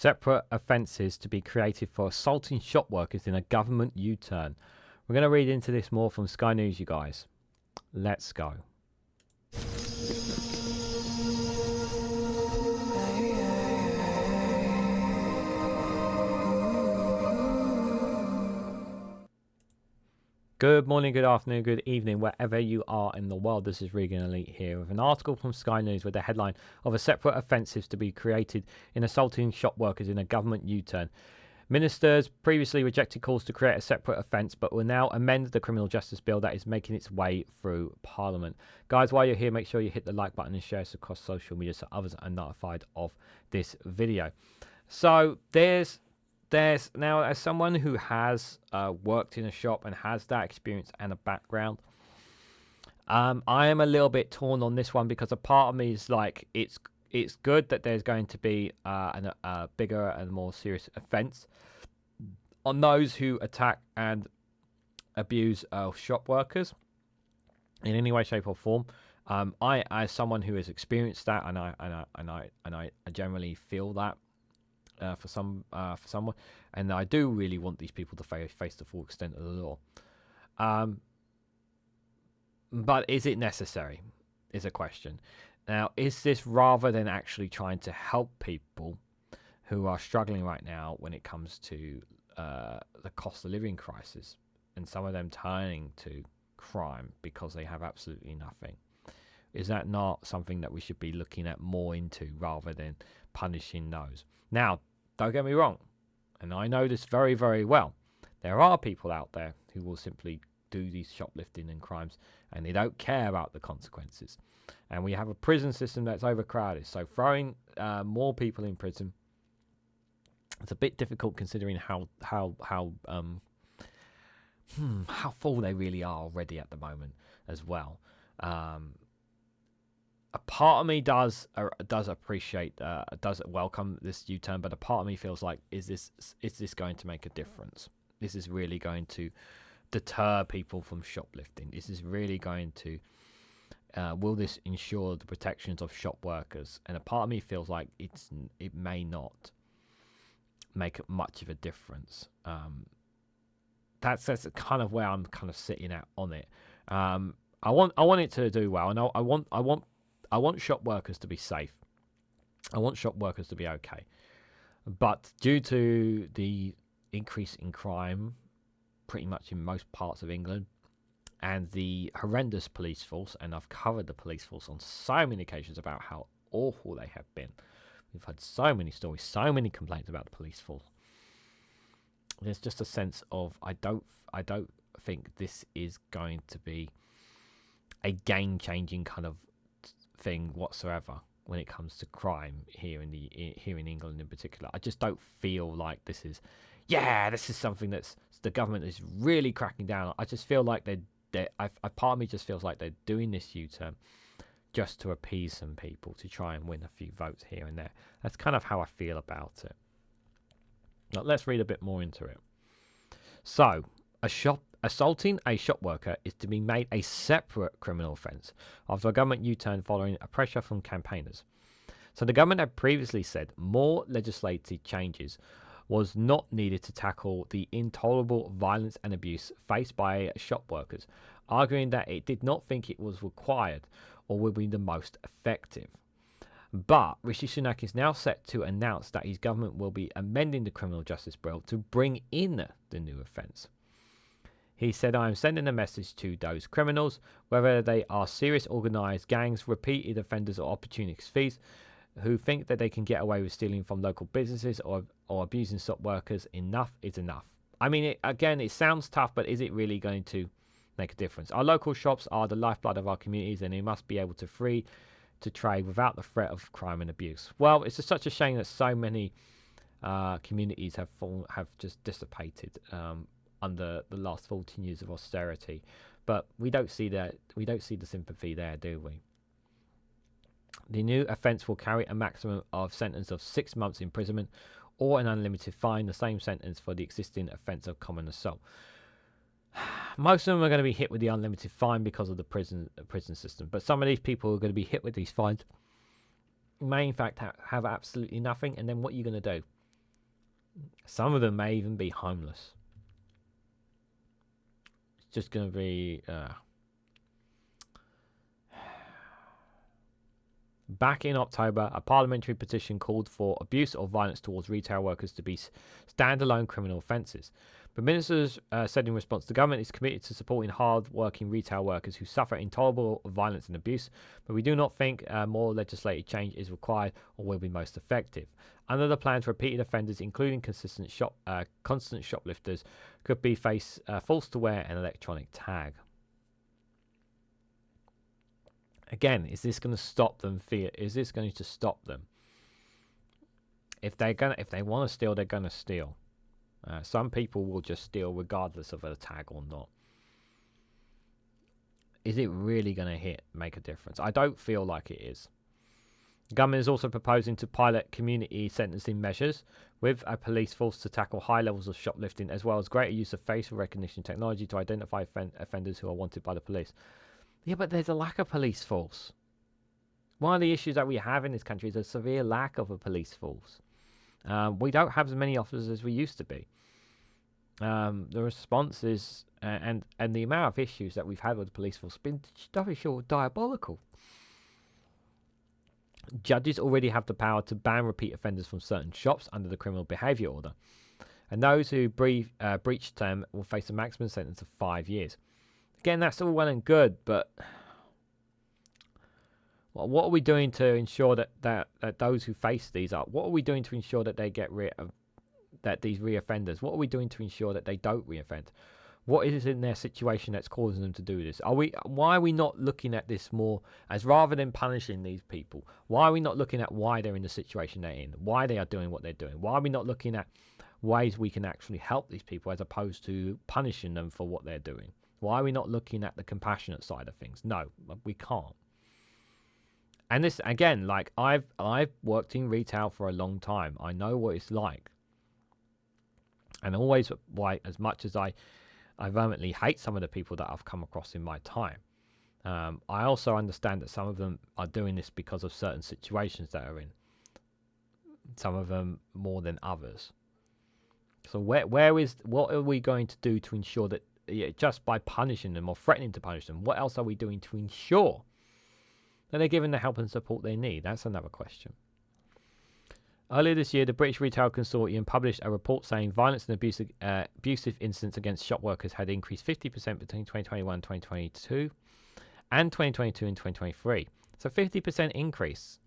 Separate offences to be created for assaulting shop workers in a government U-turn. We're going to read into this more from Sky News, you guys. Let's go. Good morning, good afternoon, good evening, wherever you are in the world. This is Reganelite here with an article from Sky News with the headline of a separate offences to be created in assaulting shop workers in a government U-turn. Ministers previously rejected calls to create a separate offence, but will now amend the criminal justice bill that is making its way through Parliament. Guys, while you're here, make sure you hit the like button and share us across social media so others are notified of this video. So there's now, as someone who has worked in a shop and has that experience and a background, I am a little bit torn on this one, because a part of me is like, it's good that there's going to be a bigger and more serious offence on those who attack and abuse shop workers in any way, shape, or form. I, as someone who has experienced that, and I generally feel that. For someone, and I do really want these people to face the full extent of the law. But is it necessary? Is a question. Now, is this rather than actually trying to help people who are struggling right now when it comes to the cost of living crisis, and some of them turning to crime because they have absolutely nothing? Is that not something that we should be looking at more into rather than punishing those? Now, don't get me wrong, and I know this very, very well. There are people out there who will simply do these shoplifting and crimes, and they don't care about the consequences. And we have a prison system that's overcrowded, so throwing more people in prison, it's a bit difficult considering how full they really are already at the moment as well. A part of me does appreciate, does welcome this U-turn, but a part of me feels like, is this going to make a difference? This is really going to deter people from shoplifting? Is this really going to, will this ensure the protections of shop workers? And a part of me feels like it may not make much of a difference. That's kind of where I'm kind of sitting at on it. I want it to do well, and I want shop workers to be safe. I want shop workers to be okay. But due to the increase in crime pretty much in most parts of England, and the horrendous police force, and I've covered the police force on so many occasions about how awful they have been. We've had so many stories, so many complaints about the police force. There's just a sense of, I don't think this is going to be a game-changing kind of thing whatsoever when it comes to crime here in England in particular. I just don't feel like this is something that's the government is really cracking down on. I just feel like part of me just feels like they're doing this U-turn just to appease some people, to try and win a few votes here and there. That's kind of how I feel about it. Now, let's read a bit more into it. So, assaulting a shop worker is to be made a separate criminal offence after a government U-turn following a pressure from campaigners. So the government had previously said more legislative changes was not needed to tackle the intolerable violence and abuse faced by shop workers, arguing that it did not think it was required or would be the most effective. But Rishi Sunak is now set to announce that his government will be amending the criminal justice bill to bring in the new offence. He said, "I am sending a message to those criminals, whether they are serious organised gangs, repeated offenders or opportunistic thieves, who think that they can get away with stealing from local businesses or abusing shop workers. Enough is enough." I mean, it sounds tough, but is it really going to make a difference? Our local shops are the lifeblood of our communities, and they must be able to free to trade without the threat of crime and abuse. Well, it's just such a shame that so many communities have just dissipated under the last 14 years of austerity, but we don't see that. We don't see the sympathy there, do we? The new offence will carry a maximum of sentence of 6 months imprisonment or an unlimited fine, the same sentence for the existing offence of common assault. Most of them are going to be hit with the unlimited fine because of the prison system, but some of these people who are going to be hit with these fines may in fact have absolutely nothing. And then what are you going to do? Some of them may even be homeless. It's just going to be... Back in October, a parliamentary petition called for abuse or violence towards retail workers to be standalone criminal offences. But ministers said in response, the government is committed to supporting hard-working retail workers who suffer intolerable violence and abuse, but we do not think more legislative change is required or will be most effective. Under the plans, repeated offenders, including constant shoplifters, could be face forced to wear an electronic tag. Again, is this going to stop them? Is this going to stop them? If they want to steal, they're going to steal. Some people will just steal regardless of a tag or not. Is it really going to make a difference? I don't feel like it is. The government is also proposing to pilot community sentencing measures with a police force to tackle high levels of shoplifting, as well as greater use of facial recognition technology to identify offenders who are wanted by the police. Yeah, but there's a lack of police force. One of the issues that we have in this country is a severe lack of a police force. We don't have as many officers as we used to be. The responses and the amount of issues that we've had with the police force has been very short, diabolical. Judges already have the power to ban repeat offenders from certain shops under the criminal behaviour order. And those who breach them will face a maximum sentence of 5 years. Again, that's all well and good, but what are we doing to ensure that those who face these up? What are we doing to ensure that they get rid of these reoffenders? What are we doing to ensure that they don't reoffend? What is in their situation that's causing them to do this? Why are we not looking at this more as, rather than punishing these people? Why are we not looking at why they're in the situation they're in? Why they are doing what they're doing? Why are we not looking at ways we can actually help these people as opposed to punishing them for what they're doing? Why are we not looking at the compassionate side of things? No, we can't. And this, again, like I've worked in retail for a long time. I know what it's like. And always, why, as much as I vehemently hate some of the people that I've come across in my time, I also understand that some of them are doing this because of certain situations that are in. Some of them more than others. So what are we going to do to ensure that, just by punishing them or threatening to punish them, what else are we doing to ensure that they're given the help and support they need? That's another question. Earlier this year, the British Retail Consortium published a report saying violence and abusive incidents against shop workers had increased 50% between 2021 and 2022 and 2022 and 2023. So 50% increase.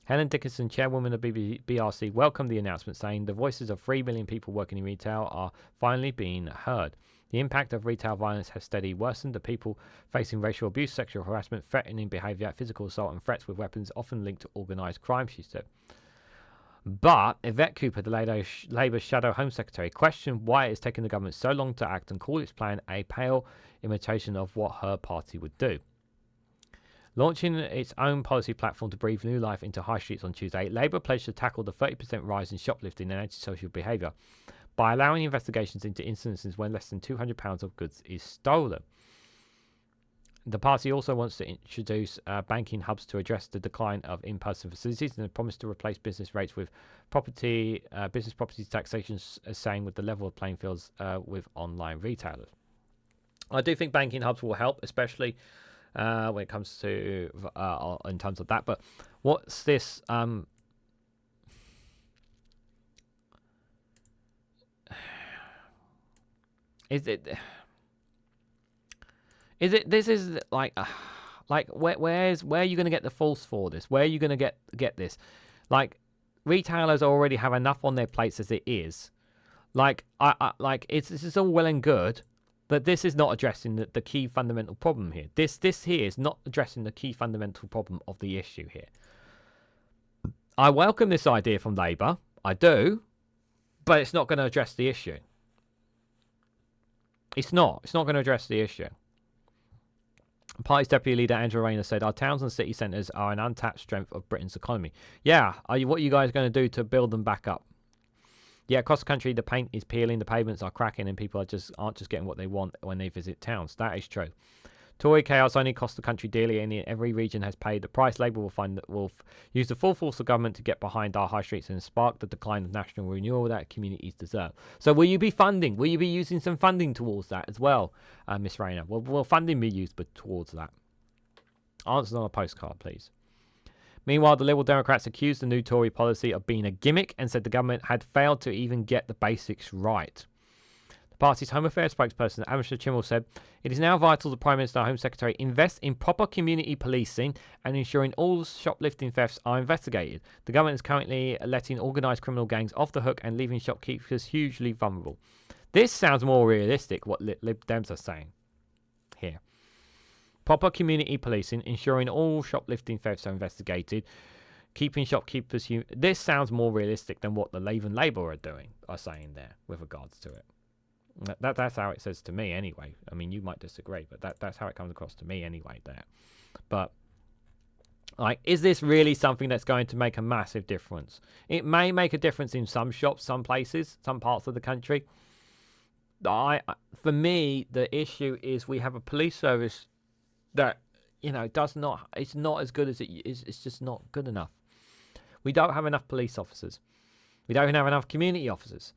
Helen Dickinson, chairwoman of BRC, welcomed the announcement, saying the voices of 3 million people working in retail are finally being heard. The impact of retail violence has steadily worsened. The people facing racial abuse, sexual harassment, threatening behaviour, physical assault and threats with weapons often linked to organised crime, she said. But Yvette Cooper, the Labour Shadow Home Secretary, questioned why it has taken the government so long to act and called its plan a pale imitation of what her party would do. Launching its own policy platform to breathe new life into high streets on Tuesday, Labour pledged to tackle the 30% rise in shoplifting and antisocial behaviour by allowing investigations into instances when less than £200 of goods is stolen. The party also wants to introduce banking hubs to address the decline of in-person facilities and has promised to replace business rates with business property taxation, same with the level of playing fields with online retailers. I do think banking hubs will help, especially when it comes to in terms of that. But what's this? Is it? This is like where are you going to get the force for this? Where are you going to get this? Like, retailers already have enough on their plates as it is. Like this is all well and good, but this is not addressing the key fundamental problem here. This here is not addressing the key fundamental problem of the issue here. I welcome this idea from Labour, I do, but it's not going to address the issue. It's not going to address the issue. Party's deputy leader Angela Rayner said, our towns and city centres are an untapped strength of Britain's economy. Yeah, what are you guys going to do to build them back up? Yeah, across the country, the paint is peeling, the pavements are cracking, and people aren't just getting what they want when they visit towns. That is true. Tory chaos only costs the country dearly, and every region has paid the price. Labour will use the full force of government to get behind our high streets and spark the decline of national renewal that communities deserve. So will you be funding? Will you be using some funding towards that as well, Miss Rayner? Will funding be used towards that? Answers on a postcard, please. Meanwhile, the Liberal Democrats accused the new Tory policy of being a gimmick and said the government had failed to even get the basics right. The party's Home Affairs spokesperson, Amrita Chimmel, said, "It is now vital the Prime Minister and Home Secretary invest in proper community policing and ensuring all shoplifting thefts are investigated. The government is currently letting organised criminal gangs off the hook and leaving shopkeepers hugely vulnerable." This sounds more realistic, what Lib Dems are saying here. Proper community policing, ensuring all shoplifting thefts are investigated, keeping shopkeepers... This sounds more realistic than what the Labour are saying there with regards to it. That's how it says to me anyway. I mean, you might disagree, but that's how it comes across to me anyway there. But, like, is this really something that's going to make a massive difference? It may make a difference in some shops, some places, some parts of the country. For me, the issue is we have a police service that, it's not as good as it is. It's just not good enough. We don't have enough police officers. We don't even have enough community officers.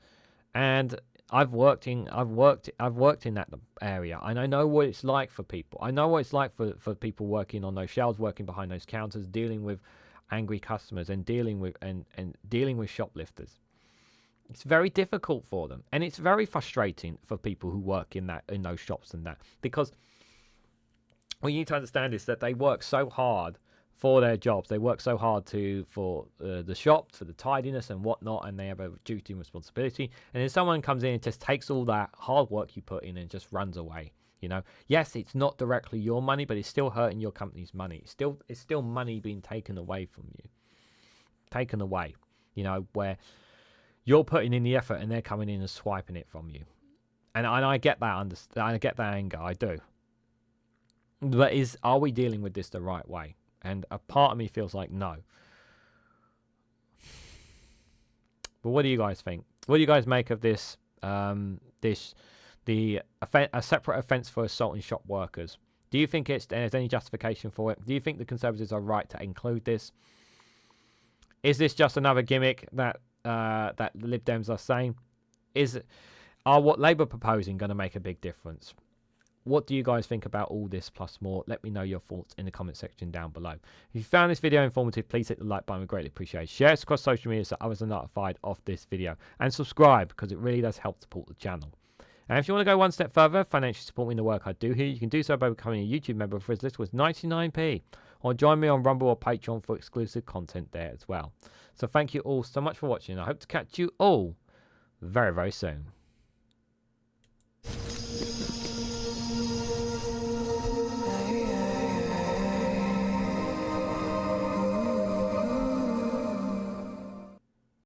And I've worked in that area, and I know what it's like for people. I know what it's like for people working on those shelves, working behind those counters, dealing with angry customers and dealing with shoplifters. It's very difficult for them, and it's very frustrating for people who work in those shops and that, because what you need to understand is that they work so hard for their jobs. They work so hard for the shop, for the tidiness and whatnot, and they have a duty and responsibility. And then someone comes in and just takes all that hard work you put in and just runs away. Yes, it's not directly your money, but it's still hurting your company's money. It's still money being taken away from you. Taken away. Where you're putting in the effort and they're coming in and swiping it from you. And I get that. I get that anger. I do. But are we dealing with this the right way? And a part of me feels like no. But what do you guys think? What do you guys make of this? A separate offence for assaulting shop workers. Do you think there's any justification for it? Do you think the Conservatives are right to include this? Is this just another gimmick that the Lib Dems are saying? Are what Labour proposing going to make a big difference? What do you guys think about all this plus more? Let me know your thoughts in the comment section down below. If you found this video informative, please hit the like button. We greatly appreciate it. Share it across social media so others are notified of this video. And subscribe, because it really does help support the channel. And if you want to go one step further, financially supporting the work I do here, you can do so by becoming a YouTube member for as little as 99p. Or join me on Rumble or Patreon for exclusive content there as well. So thank you all so much for watching. I hope to catch you all very, very soon.